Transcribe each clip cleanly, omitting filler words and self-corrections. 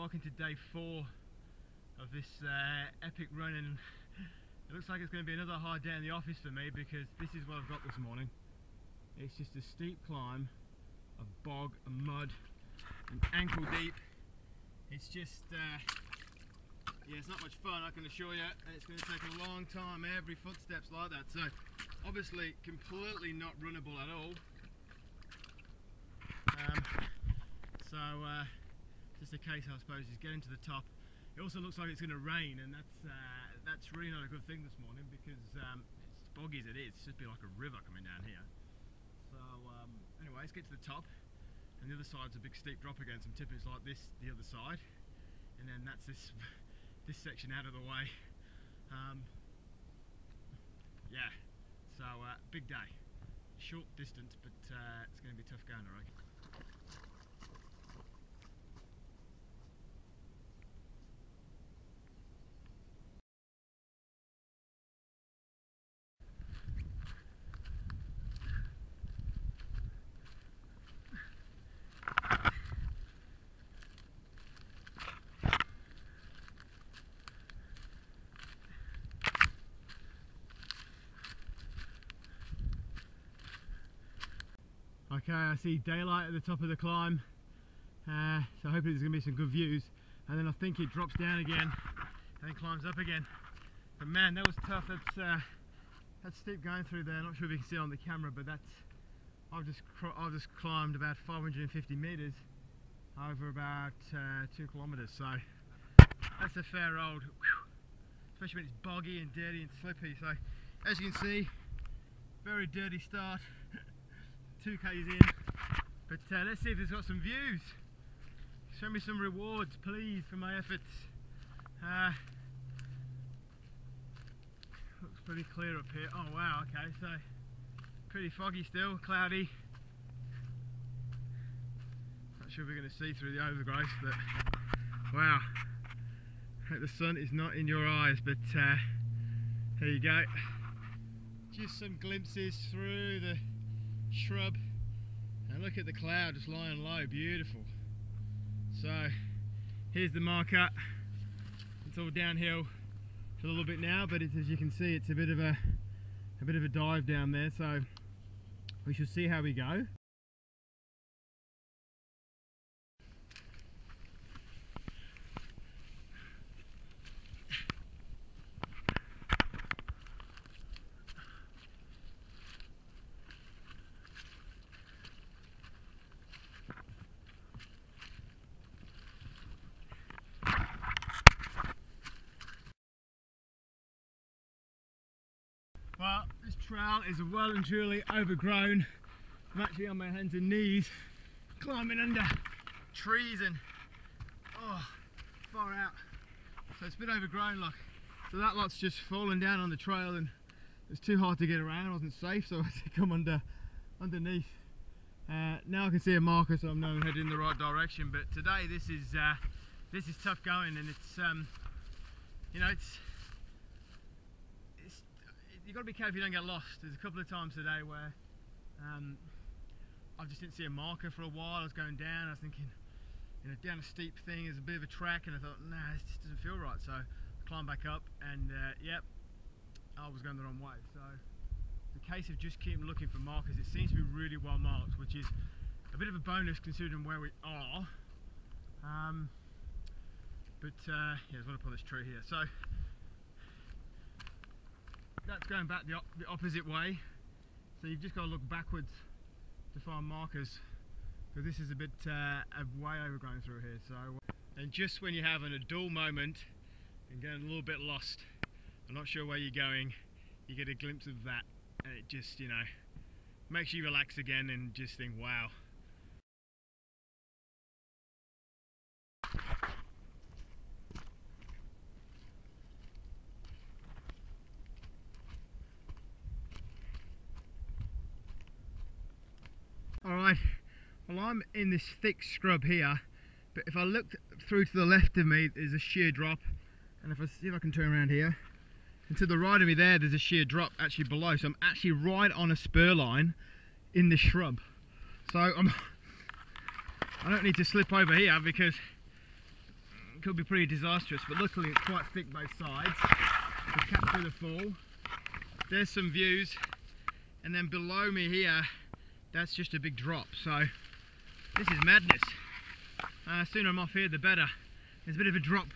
welcome to day 4 of this epic run, and it looks like it's going to be another hard day in the office for me, because this is what I've got this morning. It's just a steep climb of bog and mud and ankle deep. It's just yeah, it's not much fun, I can assure you, and it's going to take a long time. Every footstep's like that, so obviously completely not runnable at all. Just a case, I suppose, is getting to the top. It also looks like it's going to rain, and that's really not a good thing this morning, because it's boggy as it is. It's just be like a river coming down here. So anyway, let's get to the top, and the other side's a big steep drop again. Some tippings like this, the other side, and then that's this section out of the way. Yeah, so big day, short distance, but it's going to be tough going, I reckon. Okay, I see daylight at the top of the climb, so hopefully there's going to be some good views, and then I think it drops down again and then climbs up again. But man, that was tough. That's steep going through there. I'm not sure if you can see it on the camera, but I've just climbed about 550 meters over about 2 kilometers, so that's a fair old, especially when it's boggy and dirty and slippy. So as you can see, very dirty start. 2 k's in, but let's see if it's got some views. Show me some rewards, please, for my efforts. Looks pretty clear up here. Oh wow, okay, so pretty foggy still, cloudy. Not sure if we're going to see through the overgrowth, but wow, the sun is not in your eyes, but there you go. Just some glimpses through the shrub, and look at the cloud just lying low, beautiful. So here's the marker. It's all downhill for a little bit now, but as you can see, it's a bit of a dive down there, so we shall see how we go. Well, this trail is well and truly overgrown. I'm actually on my hands and knees, climbing under trees and far out. So it's a bit overgrown, look. So that lot's just fallen down on the trail, and it's too hard to get around. It wasn't safe, so I had to come underneath. Now I can see a marker, so I'm now heading in the right direction. But today this is tough going, and it's you know, you've got to be careful you don't get lost. There's a couple of times today where I just didn't see a marker for a while. I was going down, I was thinking, you know, down a steep thing, there's a bit of a track, and I thought, nah, this just doesn't feel right. So I climbed back up, and yep, I was going the wrong way. So the case of just keep looking for markers. It seems to be really well marked, which is a bit of a bonus considering where we are. Yeah, I just want to pull this tree here. So that's going back the opposite way, so you've just got to look backwards to find markers, because this is a bit way overgrown through here. So, and just when you're having a dull moment and getting a little bit lost, I'm not sure where you're going, you get a glimpse of that, and it just, you know, makes you relax again and just think, wow. Alright, well, I'm in this thick scrub here, but if I look through to the left of me, there's a sheer drop, and if I see if I can turn around here, and to the right of me there's a sheer drop actually below, so I'm actually right on a spur line in the shrub. So I don't need to slip over here, because could be pretty disastrous, but luckily it's quite thick both sides. We cut through the fall. There's some views, and then below me here, that's just a big drop. So this is madness. Sooner I'm off here, the better. There's a bit of a drop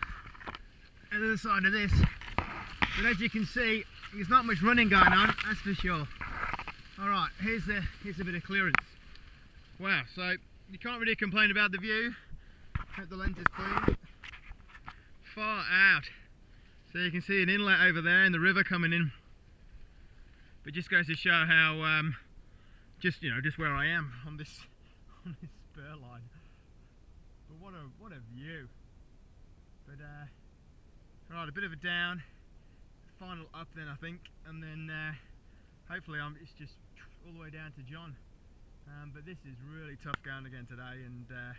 at the other side of this, but as you can see, there's not much running going on, that's for sure. All right, here's a bit of clearance. Wow, so you can't really complain about the view. Hope the lens is clean. Far out, so you can see an inlet over there and the river coming in. But just goes to show how just where I am on this spur line. But what a view. But right, a bit of a down, final up then I think, and then hopefully it's just all the way down to John. But this is really tough going again today, and there's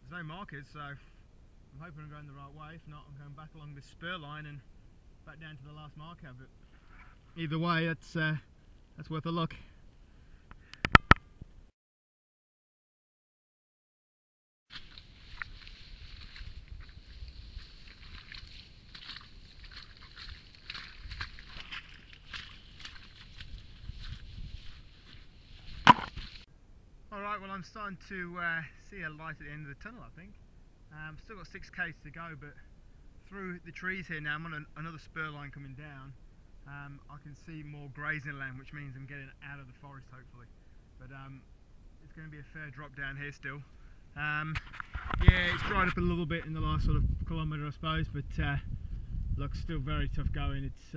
no markers, so I'm hoping I'm going the right way. If not, I'm going back along this spur line and back down to the last marker. But either way, that's worth a look. Alright, well I'm starting to see a light at the end of the tunnel, I think. Still got 6 k's to go, but through the trees here now, I'm on another spur line coming down. I can see more grazing land, which means I'm getting out of the forest hopefully. But it's going to be a fair drop down here still. Yeah, it's dried up a little bit in the last sort of kilometre I suppose, but looks still very tough going. It's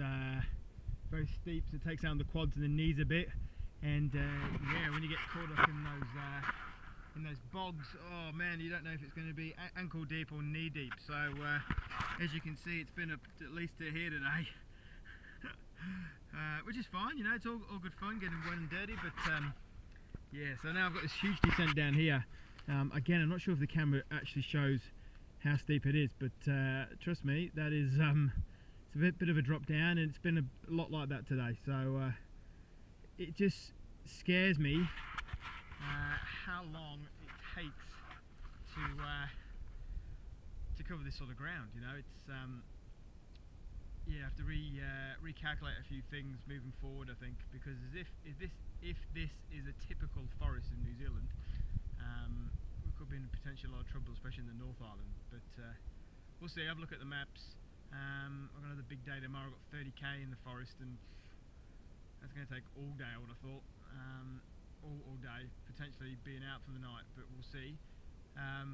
very steep, so it takes down the quads and the knees a bit. And yeah, when you get caught up in those bogs, oh man, you don't know if it's going to be ankle deep or knee deep. So as you can see, it's been up at least to here today, which is fine. It's all good fun getting wet and dirty. But yeah, so now I've got this huge descent down here. Again, I'm not sure if the camera actually shows how steep it is, but trust me, that is it's a bit of a drop down, and it's been a lot like that today. So it just scares me how long it takes to cover this sort of ground. It's you have to recalculate a few things moving forward, I think, because if this is a typical forest in New Zealand, we could be in potential lot of trouble, especially in the North Island. But we'll see. Have a look at the maps. I've got another big day tomorrow. I've got 30k in the forest, and that's going to take all day, I would have thought. All day, potentially being out for the night, but we'll see.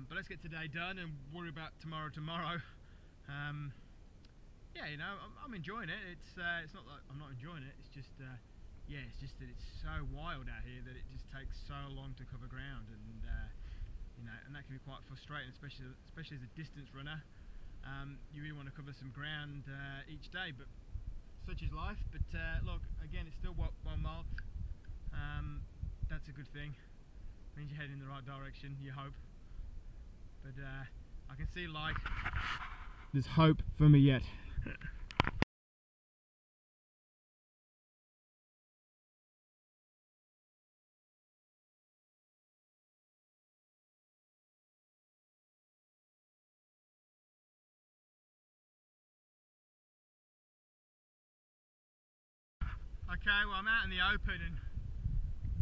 But let's get today done and worry about tomorrow. Yeah, I'm enjoying it. It's not like I'm not enjoying it. It's just yeah, it's just that it's so wild out here that it just takes so long to cover ground, and and that can be quite frustrating, especially as a distance runner. You really want to cover some ground each day, but such is life. But look, again, it's still well marked. That's a good thing. Means you're heading in the right direction, you hope. But I can see light. There's hope for me yet. Okay, well I'm out in the open, and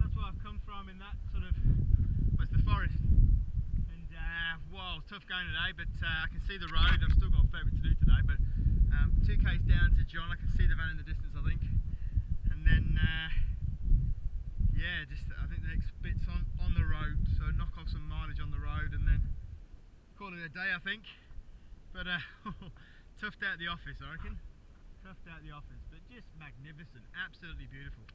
that's where I've come from, in that sort of, well, it's the forest. And well, tough going today, but I can see the road. I've still got a fair bit to do today, but 2 k's down to John. I can see the van in the distance, I think. And then yeah, just I think the next bit's on the road, so knock off some mileage on the road and then call it a day, I think. But toughed out the office, I reckon. Toughed out the office, but just magnificent, absolutely beautiful.